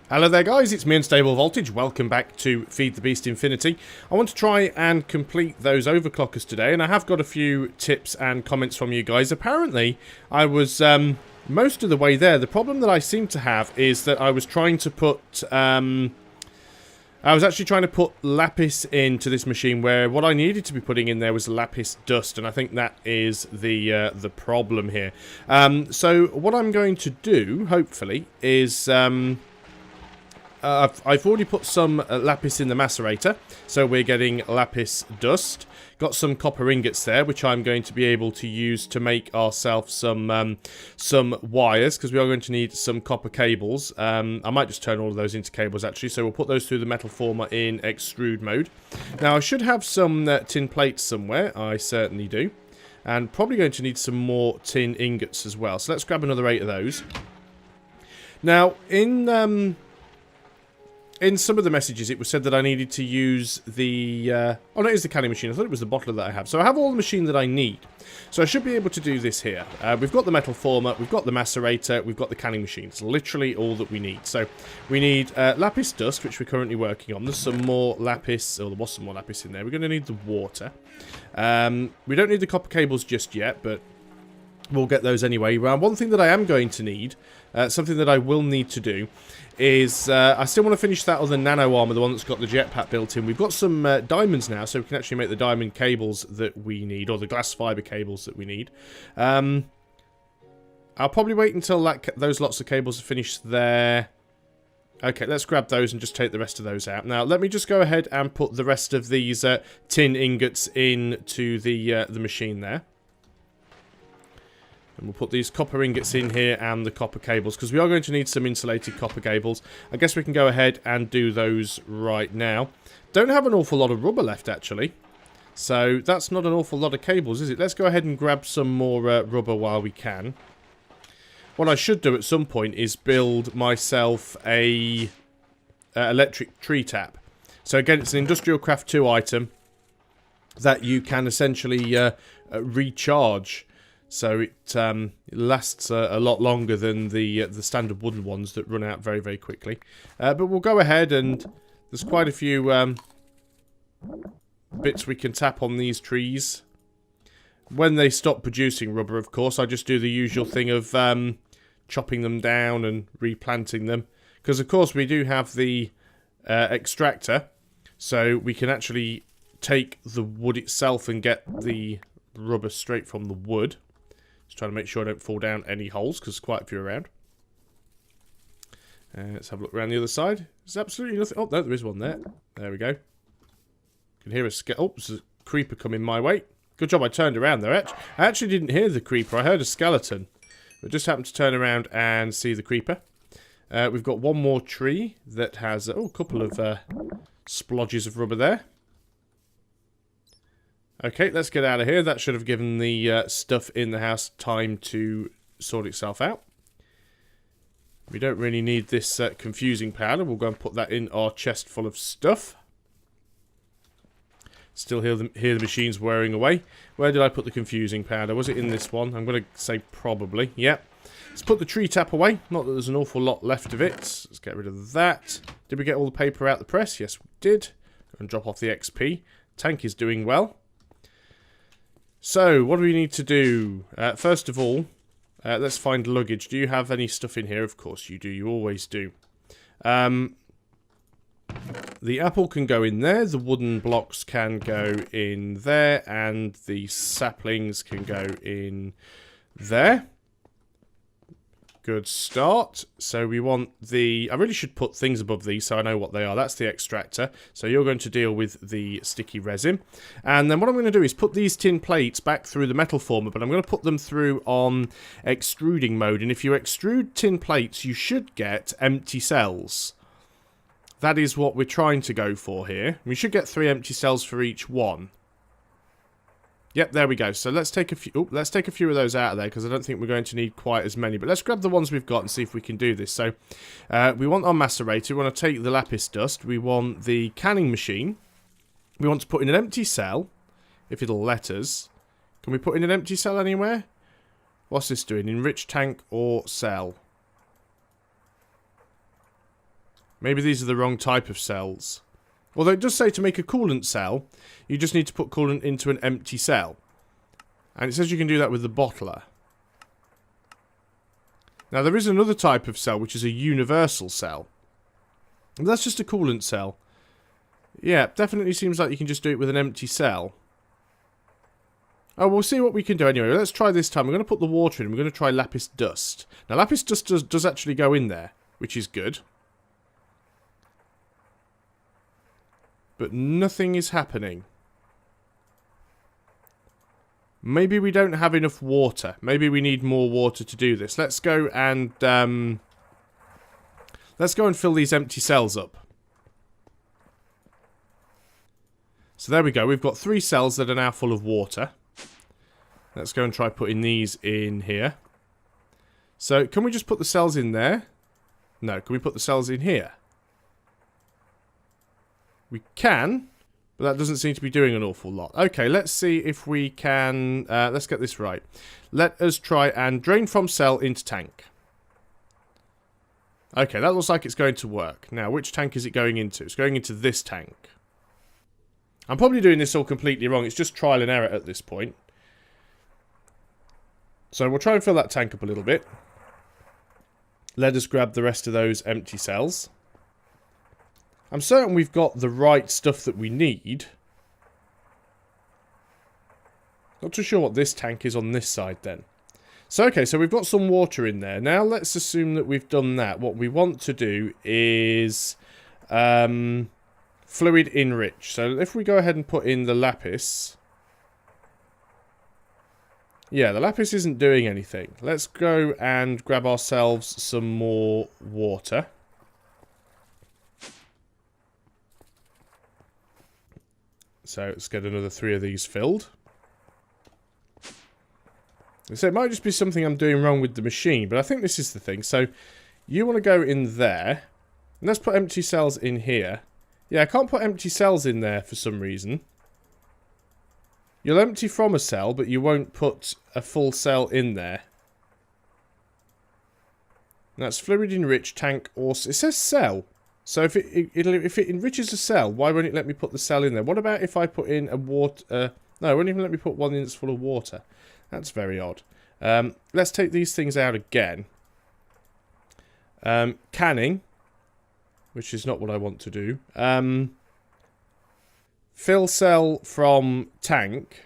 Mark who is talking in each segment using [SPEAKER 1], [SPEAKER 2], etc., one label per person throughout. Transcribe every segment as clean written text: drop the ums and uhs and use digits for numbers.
[SPEAKER 1] Hello there guys, it's me Unstable Voltage. Welcome back to Feed the Beast Infinity. I want to try and complete those overclockers today, and I have got a few tips and comments from you guys. Apparently, I was most of the way there. The problem that I seem to have is that I was trying to put... I was actually trying to put lapis into this machine where what I needed to be putting in there was lapis dust, and I think that is the problem here. So what I'm going to do, hopefully, is... I've already put some lapis in the macerator, so we're getting lapis dust. Got some copper ingots there, which I'm going to be able to use to make ourselves some wires, because we are going to need some copper cables. I might just turn all of those into cables, actually, so we'll put those through the metal former in extrude mode. Now, I should have some tin plates somewhere. I certainly do. And probably going to need some more tin ingots as well. So let's grab another 8 of those. Now, in some of the messages, it was said that I needed to use the... oh, no, it is the canning machine. I thought it was the bottler that I have. So I have all the machine that I need. So I should be able to do this here. We've got the metal former, we've got the macerator, we've got the canning machine. It's literally all that we need. So we need lapis dust, which we're currently working on. There's some more lapis, or there was some more lapis in there. We're going to need the water. We don't need the copper cables just yet, but we'll get those anyway. One thing that I am going to need, something that I will need to do, is I still want to finish that other nano armor, the one that's got the jetpack built in. We've got some diamonds now, so we can actually make the diamond cables that we need, or the glass fiber cables that we need. I'll probably wait until those lots of cables are finished there. Okay, let's grab those and just take the rest of those out. Now, let me just go ahead and put the rest of these tin ingots into the machine there. And we'll put these copper ingots in here and the copper cables, because we are going to need some insulated copper cables. I guess we can go ahead and do those right now. Don't have an awful lot of rubber left, actually. So that's not an awful lot of cables, is it? Let's go ahead and grab some more rubber while we can. What I should do at some point is build myself a electric tree tap. So again, it's an Industrial Craft 2 item that you can essentially recharge. So it lasts a lot longer than the standard wooden ones that run out very, very quickly. But we'll go ahead, and there's quite a few bits we can tap on these trees. When they stop producing rubber, of course, I just do the usual thing of chopping them down and replanting them. Because, of course, we do have the extractor, so we can actually take the wood itself and get the rubber straight from the wood. Just trying to make sure I don't fall down any holes, because there's quite a few around. Let's have a look around the other side. There's absolutely nothing. Oh, no, there is one there. There we go. You can hear a oh, there's a creeper coming my way. Good job I turned around there. I actually didn't hear the creeper. I heard a skeleton. But just happened to turn around and see the creeper. We've got one more tree that has a couple of splodges of rubber there. Okay, let's get out of here. That should have given the stuff in the house time to sort itself out. We don't really need this confusing powder. We'll go and put that in our chest full of stuff. Still hear the machines whirring away. Where did I put the confusing powder? Was it in this one? I'm going to say probably. Yep. Let's put the tree tap away. Not that there's an awful lot left of it. Let's get rid of that. Did we get all the paper out the press? Yes, we did. Go and drop off the XP. Tank is doing well. So, what do we need to do? First of all, let's find luggage. Do you have any stuff in here? Of course you do. You always do. The apple can go in there. The wooden blocks can go in there. And the saplings can go in there. Good start. So we want the... I really should put things above these so I know what they are. That's the extractor. So you're going to deal with the sticky resin. And then what I'm going to do is put these tin plates back through the metal former, but I'm going to put them through on extruding mode. And if you extrude tin plates, you should get empty cells. That is what we're trying to go for here. We should get 3 empty cells for each one. Yep, there we go. So let's take a few. Let's take a few of those out of there, because I don't think we're going to need quite as many. But let's grab the ones we've got and see if we can do this. So we want our macerator. We want to take the lapis dust. We want the canning machine. We want to put in an empty cell, if it'll let us. Can we put in an empty cell anywhere? What's this doing? Enrich tank or cell? Maybe these are the wrong type of cells. Although it does say to make a coolant cell, you just need to put coolant into an empty cell. And it says you can do that with the bottler. Now there is another type of cell, which is a universal cell. And that's just a coolant cell. Yeah, definitely seems like you can just do it with an empty cell. Oh, we'll see what we can do anyway. Let's try this time. We're going to put the water in. We're going to try lapis dust. Now, lapis dust does actually go in there, which is good. But nothing is happening. Maybe we don't have enough water. Maybe we need more water to do this. Let's go and fill these empty cells up. So there we go. We've got 3 cells that are now full of water. Let's go and try putting these in here. So, can we just put the cells in there? No, can we put the cells in here? We can, but that doesn't seem to be doing an awful lot. Okay, let's see if we can... let's get this right. Let us try and drain from cell into tank. Okay, that looks like it's going to work. Now, which tank is it going into? It's going into this tank. I'm probably doing this all completely wrong. It's just trial and error at this point. So we'll try and fill that tank up a little bit. Let us grab the rest of those empty cells. I'm certain we've got the right stuff that we need. Not too sure what this tank is on this side then. So okay, so we've got some water in there. Now let's assume that we've done that. What we want to do is fluid enrich. So if we go ahead and put in the lapis... Yeah, the lapis isn't doing anything. Let's go and grab ourselves some more water. So let's get another 3 of these filled. So it might just be something I'm doing wrong with the machine, but I think this is the thing. So you want to go in there. And let's put empty cells in here. Yeah, I can't put empty cells in there for some reason. You'll empty from a cell, but you won't put a full cell in there. That's fluid enriched tank or... It says cell. So if it enriches a cell, why won't it let me put the cell in there? What about if I put in a water... no, it won't even let me put one in that's full of water. That's very odd. Let's take these things out again. Canning, which is not what I want to do. Fill cell from tank.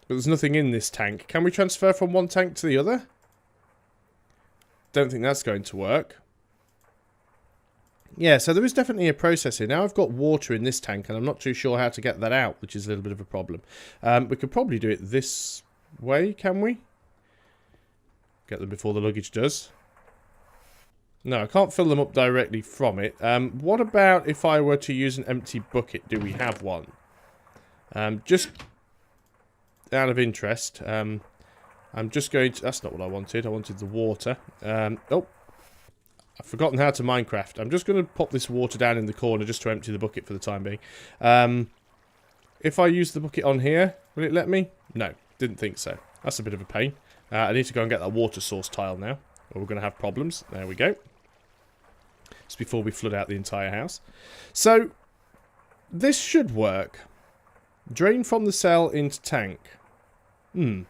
[SPEAKER 1] But there's nothing in this tank. Can we transfer from one tank to the other? Don't think that's going to work. Yeah, so there is definitely a process here. Now I've got water in this tank and I'm not too sure how to get that out, which is a little bit of a problem. We could probably do it this way, can we? Get them before the luggage does. No, I can't fill them up directly from it. What about if I were to use an empty bucket? Do we have one? Just out of interest, I'm just going to... That's not what I wanted. I wanted the water. Oh, I've forgotten how to Minecraft. I'm just going to pop this water down in the corner just to empty the bucket for the time being. If I use the bucket on here, will it let me? No, didn't think so. That's a bit of a pain. I need to go and get that water source tile now, or we're going to have problems. There we go. Just before we flood out the entire house. So, this should work. Drain from the cell into tank. Okay,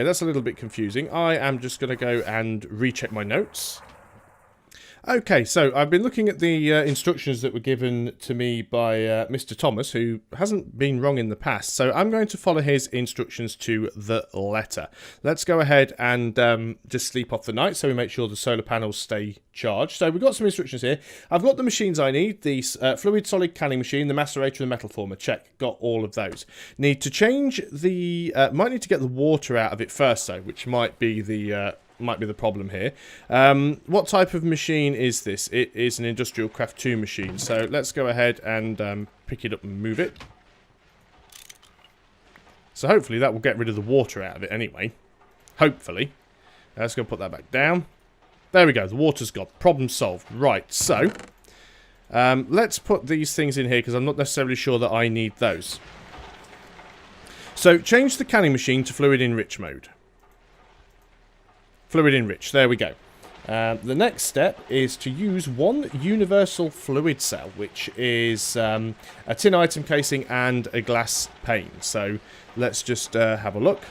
[SPEAKER 1] that's a little bit confusing. I am just going to go and recheck my notes. Okay, so I've been looking at the instructions that were given to me by Mr. Thomas, who hasn't been wrong in the past. So I'm going to follow his instructions to the letter. Let's go ahead and just sleep off the night so we make sure the solar panels stay charged. So we've got some instructions here. I've got the machines I need. The fluid solid canning machine, the macerator and the metal former. Check. Got all of those. Need to change the... might need to get the water out of it first, though, which might be the problem here. What type of machine is this? It is an Industrial Craft 2 machine. So let's go ahead and pick it up and move it. So hopefully that will get rid of the water out of it anyway. Hopefully. Let's go put that back down. There we go. The water's gone. Problem solved. Right, so let's put these things in here because I'm not necessarily sure that I need those. So change the canning machine to fluid enrich mode. Fluid enrich, there we go. The next step is to use one universal fluid cell, which is a tin item casing and a glass pane. So let's just have a look.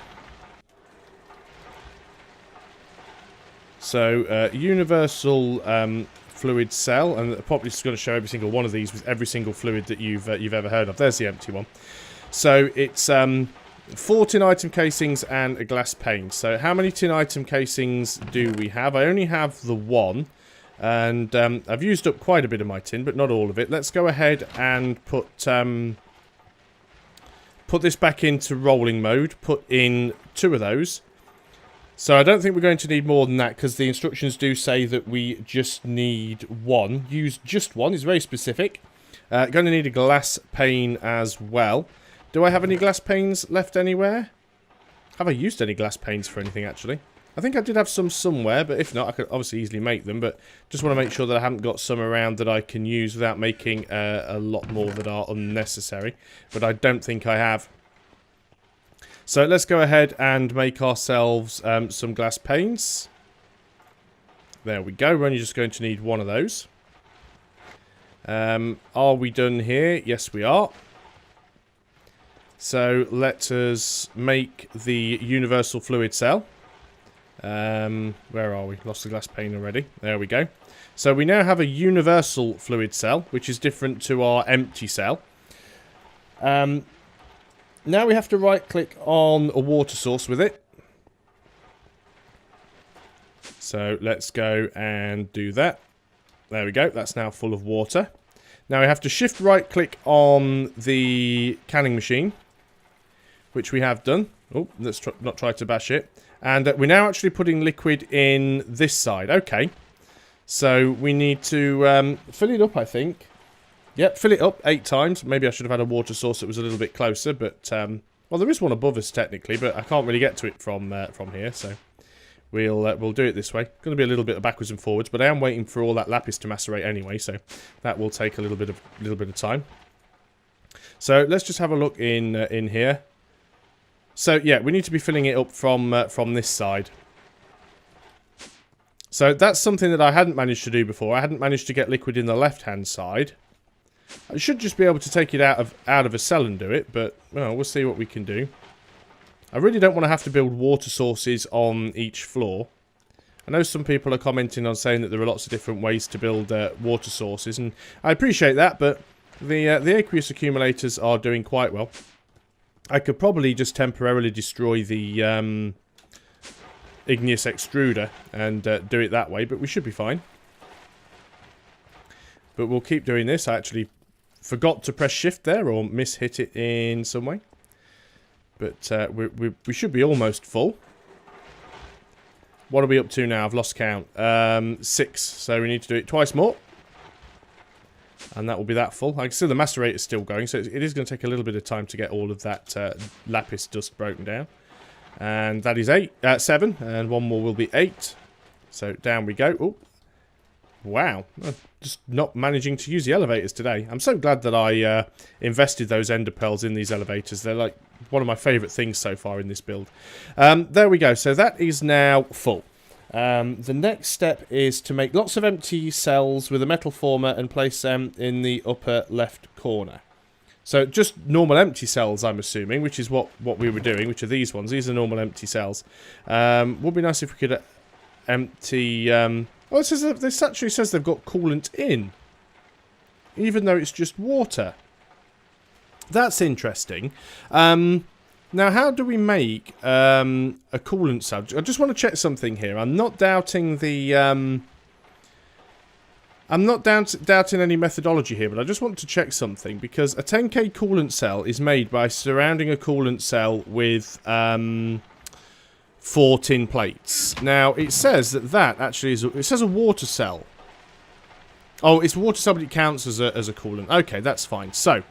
[SPEAKER 1] So universal fluid cell, and I'm probably just going to show every single one of these with every single fluid that you've ever heard of. There's the empty one. So it's 4 tin item casings and a glass pane. So how many tin item casings do we have? I only have the one, and I've used up quite a bit of my tin, but not all of it. Let's go ahead and put this back into rolling mode. Put in 2 of those. So I don't think we're going to need more than that, because the instructions do say that we just need 1. Use just 1 is very specific. Going to need a glass pane as well. Do I have any glass panes left anywhere? Have I used any glass panes for anything, actually? I think I did have some somewhere, but if not, I could obviously easily make them. But just want to make sure that I haven't got some around that I can use without making a lot more that are unnecessary. But I don't think I have. So let's go ahead and make ourselves some glass panes. There we go. We're only just going to need 1 of those. Are we done here? Yes, we are. So let us make the universal fluid cell. Where are we? Lost the glass pane already. There we go. So we now have a universal fluid cell, which is different to our empty cell. Now we have to right-click on a water source with it. So let's go and do that. There we go. That's now full of water. Now we have to shift right-click on the canning machine, which we have done. Oh, let's not try to bash it. And we're now actually putting liquid in this side. Okay. So we need to fill it up, I think. Yep, fill it up 8 times. Maybe I should have had a water source that was a little bit closer, but well, there is one above us technically, but I can't really get to it from here, so we'll do it this way. Going to be a little bit of backwards and forwards, but I am waiting for all that lapis to macerate anyway, so that will take a little bit of time. So let's just have a look in here. So yeah, we need to be filling it up from this side. So that's something that I hadn't managed to do before. I hadn't managed to get liquid in the left-hand side. I should just be able to take it out of a cell and do it, but well, we'll see what we can do. I really don't want to have to build water sources on each floor. I know some people are commenting on saying that there are lots of different ways to build water sources, and I appreciate that, but the aqueous accumulators are doing quite well. I could probably just temporarily destroy the igneous extruder and do it that way, but we should be fine. But we'll keep doing this. I actually forgot to press shift there, or mishit it in some way. But we should be almost full. What are we up to now? I've lost count. 6. So we need to do it twice more. And that will be that full. I can see the macerator is still going, so it is going to take a little bit of time to get all of that lapis dust broken down. And that is 7, and 1 more will be 8. So down we go. Oh, wow. I'm just not managing to use the elevators today. I'm so glad that I invested those ender pearls in these elevators. They're like one of my favourite things so far in this build. There we go. So that is now full. The next step is to make lots of empty cells with a metal former and place them in the upper left corner. So just normal empty cells, I'm assuming, which is what we were doing, which are these ones. These are normal empty cells. Would be nice if we could empty... oh, this actually says they've got coolant in, even though it's just water. That's interesting. Now, how do we make a coolant cell? I just want to check something here. I'm not doubting the... I'm not doubting any methodology here, but I just want to check something, because a 10k coolant cell is made by surrounding a coolant cell with 4 tin plates. Now, it says that actually is... it says a water cell. Oh, it's a water cell, but it counts as a coolant. Okay, that's fine. So...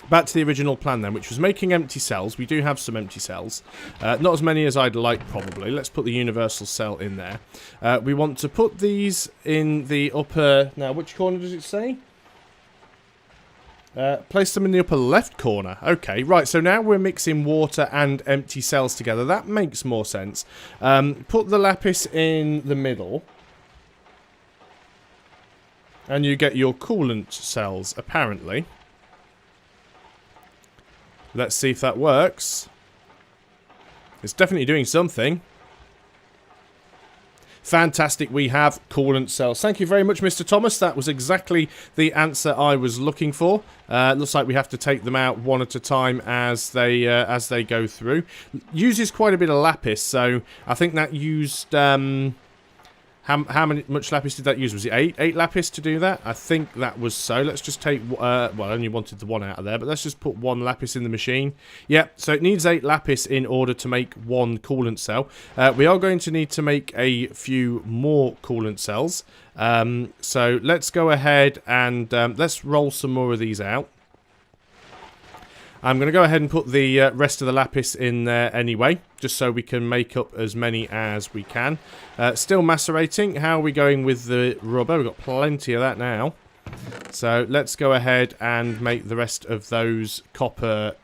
[SPEAKER 1] back to the original plan then, which was making empty cells. We do have some empty cells. Not as many as I'd like, probably. Let's put the universal cell in there. We want to put these in the upper... now, which corner does it say? Place them in the upper left corner. Okay, right, so now we're mixing water and empty cells together. That makes more sense. Put the lapis in the middle. And you get your coolant cells, apparently. Let's see if that works. It's definitely doing something. Fantastic, we have coolant cells. Thank you very much, Mr. Thomas. That was exactly the answer I was looking for. Looks like we have to take them out one at a time as they go through. Uses quite a bit of lapis, so I think that used... much lapis did that use? Was it 8? 8 lapis to do that? I think that was so. Let's just take... well, I only wanted the 1 out of there, but let's just put 1 lapis in the machine. Yep, so it needs 8 lapis in order to make 1 coolant cell. We are going to need to make a few more coolant cells. So let's go ahead and let's roll some more of these out. I'm going to go ahead and put the rest of the lapis in there anyway, just so we can make up as many as we can. Still macerating. How are we going with the rubber? We've got plenty of that now. So let's go ahead and make the rest of those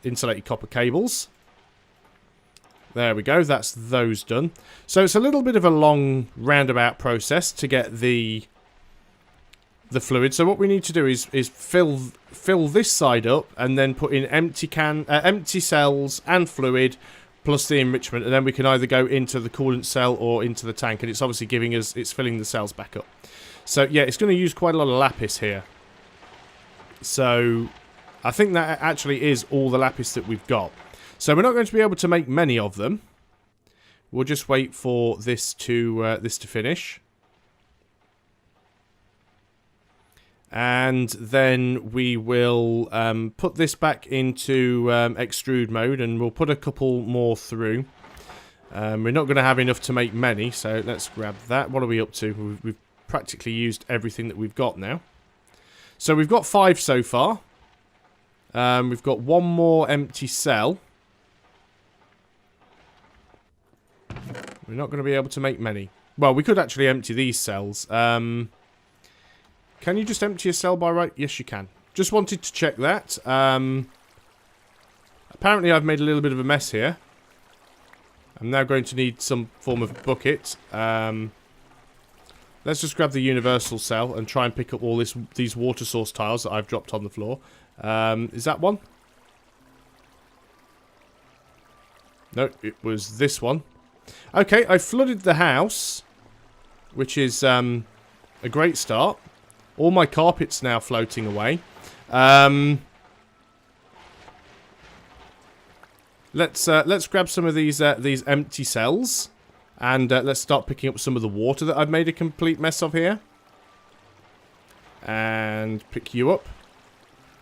[SPEAKER 1] insulated copper cables. There we go. That's those done. So it's a little bit of a long roundabout process to get the fluid. So what we need to do is fill this side up and then put in empty cells and fluid plus the enrichment, and then we can either go into the coolant cell or into the tank, and it's obviously it's filling the cells back up. So yeah, it's going to use quite a lot of lapis here. So I think that actually is all the lapis that we've got. So we're not going to be able to make many of them. We'll just wait for this to finish. And then we will put this back into extrude mode, and we'll put a couple more through. We're not going to have enough to make many, so let's grab that. What are we up to? We've practically used everything that we've got now. So we've got 5 so far. We've got 1 more empty cell. We're not going to be able to make many. Well, we could actually empty these cells. Can you just empty a cell by right? Yes, you can. Just wanted to check that. Apparently, I've made a little bit of a mess here. I'm now going to need some form of bucket. Let's just grab the universal cell and try and pick up all these water source tiles that I've dropped on the floor. Is that one? No, it was this one. Okay, I flooded the house, which is a great start. All my carpet's now floating away. Let's grab some of these empty cells, and let's start picking up some of the water that I've made a complete mess of here. And pick you up.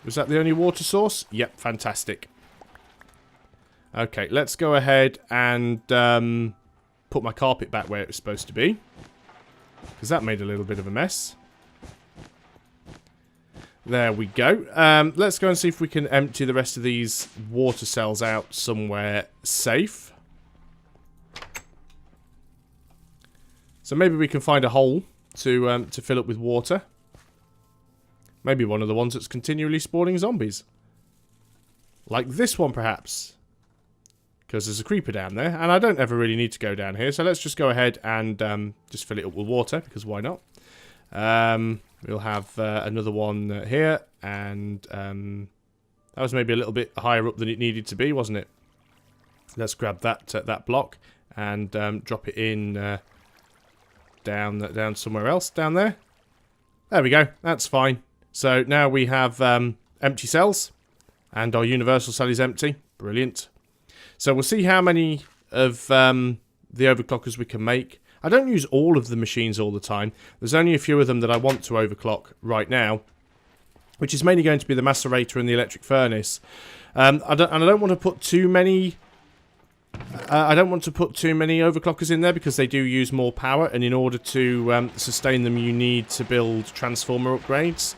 [SPEAKER 1] Was that the only water source? Yep, fantastic. Okay, let's go ahead and put my carpet back where it was supposed to be, because that made a little bit of a mess. There we go. Let's go and see if we can empty the rest of these water cells out somewhere safe. So maybe we can find a hole to fill up with water. Maybe one of the ones that's continually spawning zombies. Like this one, perhaps. Because there's a creeper down there, and I don't ever really need to go down here. So let's just go ahead and just fill it up with water, because why not? We'll have another one here, and that was maybe a little bit higher up than it needed to be, wasn't it? Let's grab that block and drop it in down somewhere else down there. There we go. That's fine. So now we have empty cells, and our universal cell is empty. Brilliant. So we'll see how many of the overclockers we can make. I don't use all of the machines all the time. There's only a few of them that I want to overclock right now, which is mainly going to be the macerator and the electric furnace. I don't want to put too many. I don't want to put too many overclockers in there because they do use more power, and in order to sustain them, you need to build transformer upgrades.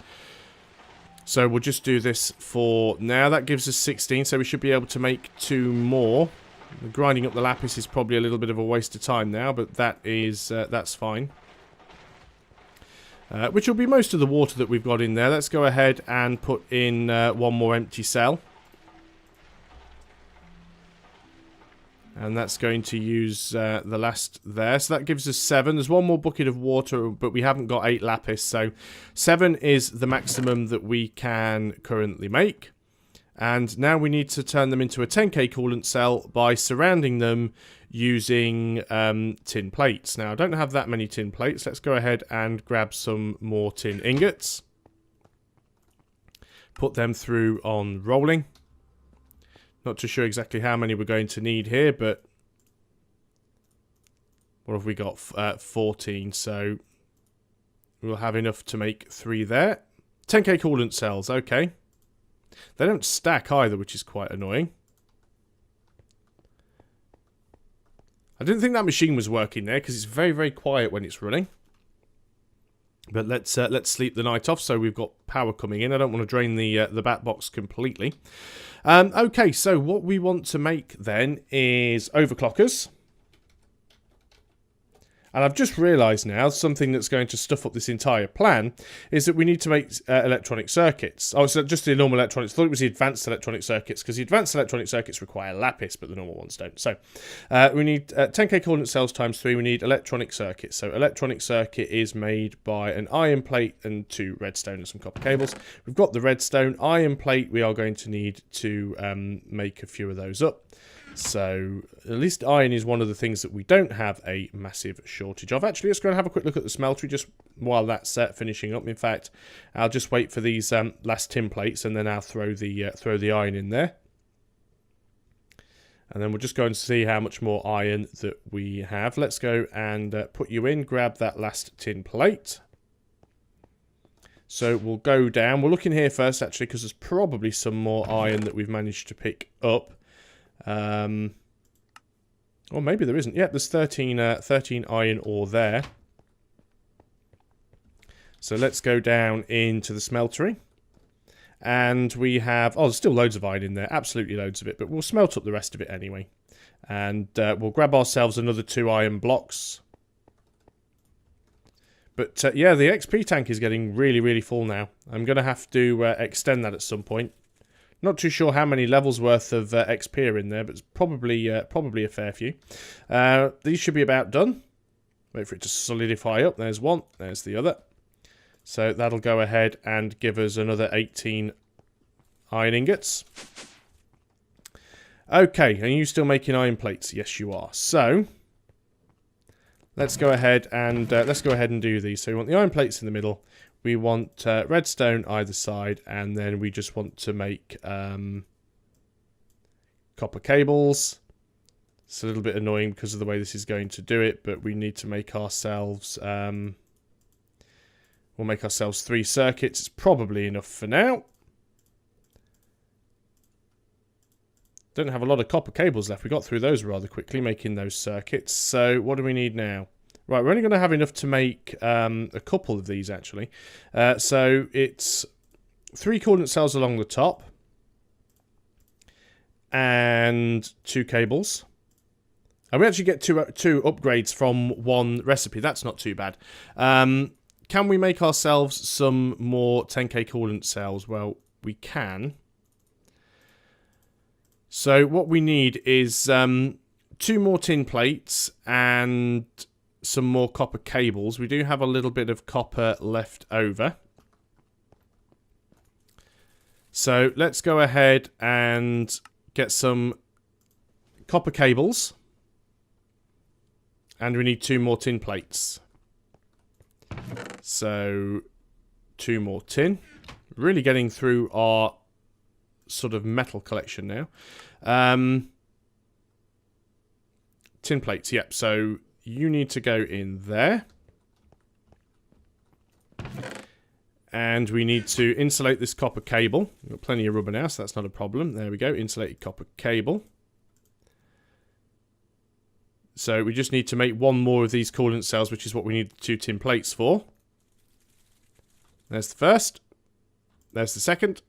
[SPEAKER 1] So we'll just do this for now. That gives us 16, so we should be able to make 2 more. Grinding up the lapis is probably a little bit of a waste of time now, but that is that's fine. which will be most of the water that we've got in there. Let's go ahead and put in one more empty cell. And that's going to use the last there. So that gives us 7. There's one more bucket of water, but we haven't got 8 lapis. So 7 is the maximum that we can currently make. And now we need to turn them into a 10k coolant cell by surrounding them using tin plates. Now, I don't have that many tin plates. Let's go ahead and grab some more tin ingots. Put them through on rolling. Not too sure exactly how many we're going to need here, but what have we got? 14, so we'll have enough to make 3 there. 10k coolant cells, okay. They don't stack either, which is quite annoying. I didn't think that machine was working there, because it's very, very quiet when it's running. But let's sleep the night off, so we've got power coming in. I don't want to drain the bat box completely. Okay, so what we want to make then is overclockers. And I've just realised now, something that's going to stuff up this entire plan, is that we need to make electronic circuits. Oh, so just the normal electronics. I thought it was the advanced electronic circuits, because the advanced electronic circuits require lapis, but the normal ones don't. So we need 10k coolant cells times 3. We need electronic circuits. So electronic circuit is made by an iron plate and 2 redstone and some copper cables. We've got the redstone. Iron plate, we are going to need to make a few of those up. So, at least iron is one of the things that we don't have a massive shortage of. Actually, let's go and have a quick look at the smeltery just while that's finishing up. In fact, I'll just wait for these last tin plates and then I'll throw the iron in there. And then we'll just go and see how much more iron that we have. Let's go and put you in, grab that last tin plate. So we'll go down. We'll look in here first, actually, because there's probably some more iron that we've managed to pick up. Or maybe there isn't. Yeah, there's 13 iron ore there. So let's go down into the smeltery. And we have... Oh, there's still loads of iron in there. Absolutely loads of it. But we'll smelt up the rest of it anyway. And we'll grab ourselves another 2 iron blocks. But yeah, the XP tank is getting really, really full now. I'm going to have to extend that at some point. Not too sure how many levels worth of XP are in there, but it's probably a fair few. These should be about done. Wait for it to solidify up. There's one. There's the other. So that'll go ahead and give us another 18 iron ingots. Okay, are you still making iron plates? Yes, you are. So let's go ahead and do these. So we want the iron plates in the middle. We want redstone either side, and then we just want to make copper cables. It's a little bit annoying because of the way this is going to do it, but we need to make ourselves... we'll make ourselves 3 circuits. It's probably enough for now. Don't have a lot of copper cables left. We got through those rather quickly, making those circuits. So what do we need now? Right, we're only going to have enough to make a couple of these, actually. So it's 3 coolant cells along the top. And 2 cables. And we actually get two upgrades from 1 recipe. That's not too bad. Can we make ourselves some more 10k coolant cells? Well, we can. So what we need is 2 more tin plates and... some more copper cables. We do have a little bit of copper left over. So let's go ahead and get some copper cables. And we need 2 more tin plates. So 2 more tin. Really getting through our sort of metal collection now. Tin plates, yep. So you need to go in there. And we need to insulate this copper cable. We've got plenty of rubber now, so that's not a problem. There we go, insulated copper cable. So we just need to make 1 more of these coolant cells, which is what we need the 2 tin plates for. There's the first. There's the second.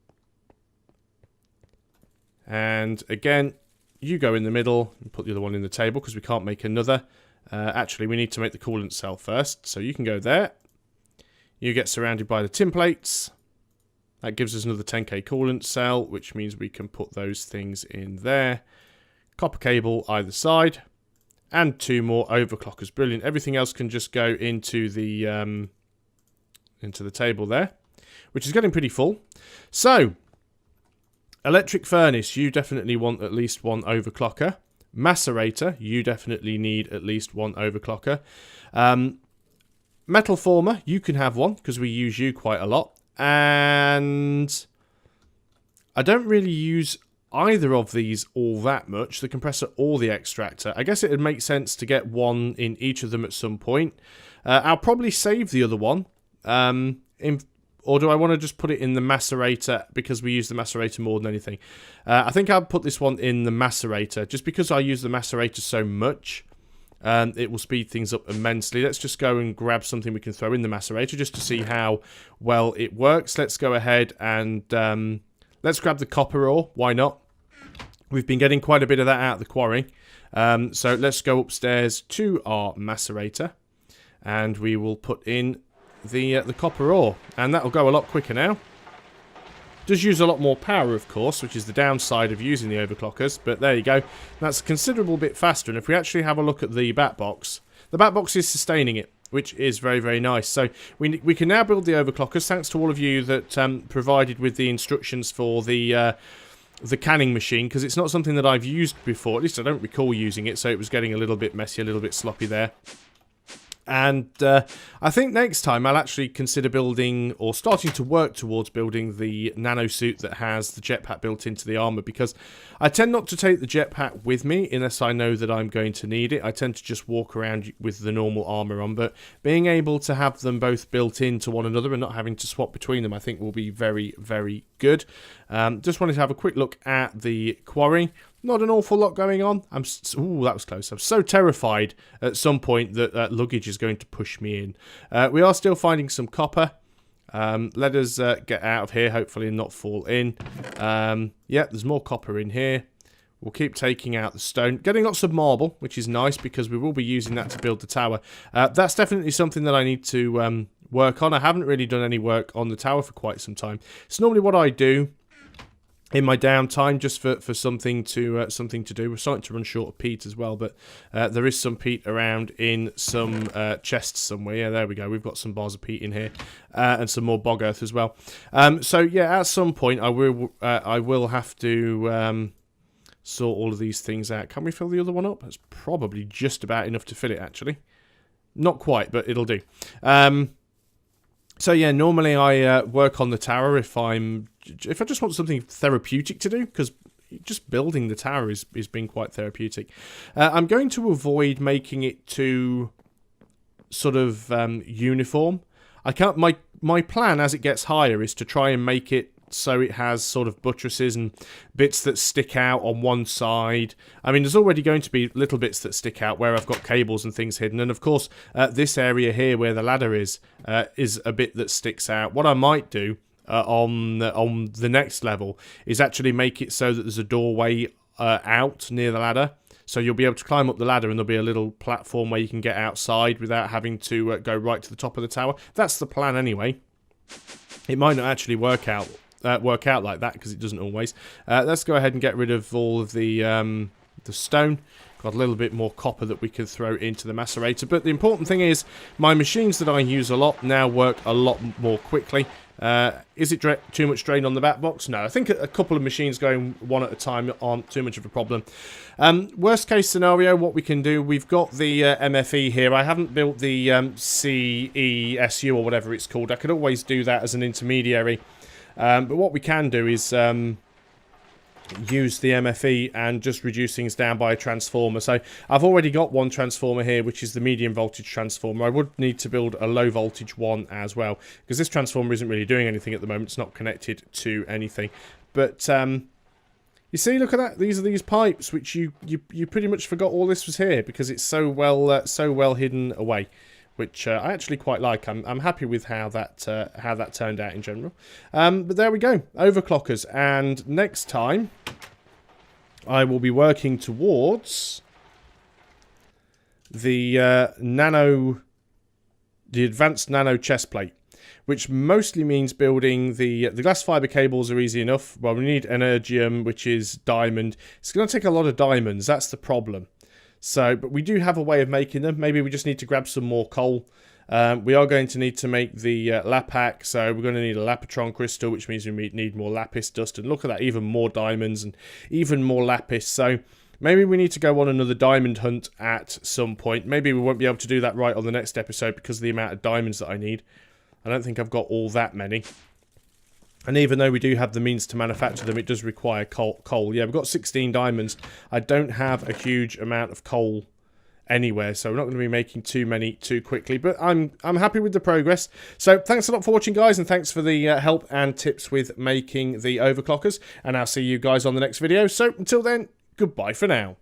[SPEAKER 1] And again, you go in the middle and put the other one in the table because we can't make another. Actually, we need to make the coolant cell first. So you can go there. You get surrounded by the tin plates. That gives us another 10k coolant cell, which means we can put those things in there. Copper cable either side. And 2 more overclockers. Brilliant. Everything else can just go into the table there, which is getting pretty full. So, electric furnace, you definitely want at least 1 overclocker. Macerator, you definitely need at least 1 overclocker. Metal former, you can have 1 because we use you quite a lot. And I don't really use either of these all that much, the compressor or the extractor. I guess it would make sense to get 1 in each of them at some point. I'll probably save the other one. Or do I want to just put it in the macerator because we use the macerator more than anything? I think I'll put this one in the macerator just because I use the macerator so much. It will speed things up immensely. Let's just go and grab something we can throw in the macerator just to see how well it works. Let's go ahead and let's grab the copper ore. Why not? We've been getting quite a bit of that out of the quarry. So let's go upstairs to our macerator and we will put in the copper ore. And that'll go a lot quicker now. Does use a lot more power, of course, which is the downside of using the overclockers, but there you go. That's a considerable bit faster, and if we actually have a look at the bat box is sustaining it, which is very, very nice. So we can now build the overclockers, thanks to all of you that provided with the instructions for the canning machine, because it's not something that I've used before, at least I don't recall using it, so it was getting a little bit messy, a little bit sloppy there. And I think next time I'll actually consider building, or starting to work towards building, the nano suit that has the jetpack built into the armor, because I tend not to take the jetpack with me unless I know that I'm going to need it. I tend to just walk around with the normal armor on, but being able to have them both built into one another and not having to swap between them, I think will be very, very good. Just wanted to have a quick look at the quarry. Not an awful lot going on. Ooh, that was close. I'm so terrified at some point that luggage is going to push me in. We are still finding some copper. Let us get out of here, hopefully, and not fall in. Yeah, there's more copper in here. We'll keep taking out the stone. Getting lots of marble, which is nice because we will be using that to build the tower. That's definitely something that I need to work on. I haven't really done any work on the tower for quite some time. It's normally what I do in my downtime, just for something to do. We're starting to run short of peat as well, but there is some peat around in some chests somewhere. Yeah, there we go. We've got some bars of peat in here, and some more bog earth as well. So yeah, at some point I will have to sort all of these things out. Can we fill the other one up? That's probably just about enough to fill it, actually. Not quite, but it'll do. So yeah, normally I work on the tower if I just want something therapeutic to do, because just building the tower is being quite therapeutic. I'm going to avoid making it too sort of uniform. I can't. My plan as it gets higher is to try and make it so it has sort of buttresses and bits that stick out on one side. I mean, there's already going to be little bits that stick out where I've got cables and things hidden. And of course, this area here where the ladder is a bit that sticks out. What I might do on the next level is actually make it so that there's a doorway out near the ladder. So you'll be able to climb up the ladder and there'll be a little platform where you can get outside without having to go right to the top of the tower. That's the plan anyway. It might not actually work out like that, because it doesn't always. Let's go ahead and get rid of all of the stone. Got a little bit more copper that we could throw into the macerator. But the important thing is, my machines that I use a lot now work a lot more quickly. Is it too much drain on the bat box? No, I think a couple of machines going one at a time aren't too much of a problem. Worst case scenario, what we can do, we've got the MFE here. I haven't built the CESU or whatever it's called. I could always do that as an intermediary. But what we can do is use the MFE and just reduce things down by a transformer. So I've already got one transformer here, which is the medium voltage transformer. I would need to build a low voltage one as well, because this transformer isn't really doing anything at the moment. It's not connected to anything. But you see, look at that. These are these pipes, which you pretty much forgot all this was here because it's so well hidden away. Which I actually quite like. I'm happy with how that turned out in general. But there we go, overclockers. And next time, I will be working towards the advanced nano chest plate. which mostly means building the glass fiber cables are easy enough. Well, we need energium, which is diamond. It's going to take a lot of diamonds. That's the problem. So, but we do have a way of making them. Maybe we just need to grab some more coal. We are going to need to make the lapac, so we're going to need a lapatron crystal, which means we need more lapis dust. And look at that, even more diamonds and even more lapis. So maybe we need to go on another diamond hunt at some point. Maybe we won't be able to do that right on the next episode because of the amount of diamonds that I need. I don't think I've got all that many. And even though we do have the means to manufacture them, it does require coal. Yeah, we've got 16 diamonds. I don't have a huge amount of coal anywhere, so we're not going to be making too many too quickly, but I'm happy with the progress. So thanks a lot for watching, guys, and thanks for the help and tips with making the overclockers, and I'll see you guys on the next video. So until then, goodbye for now.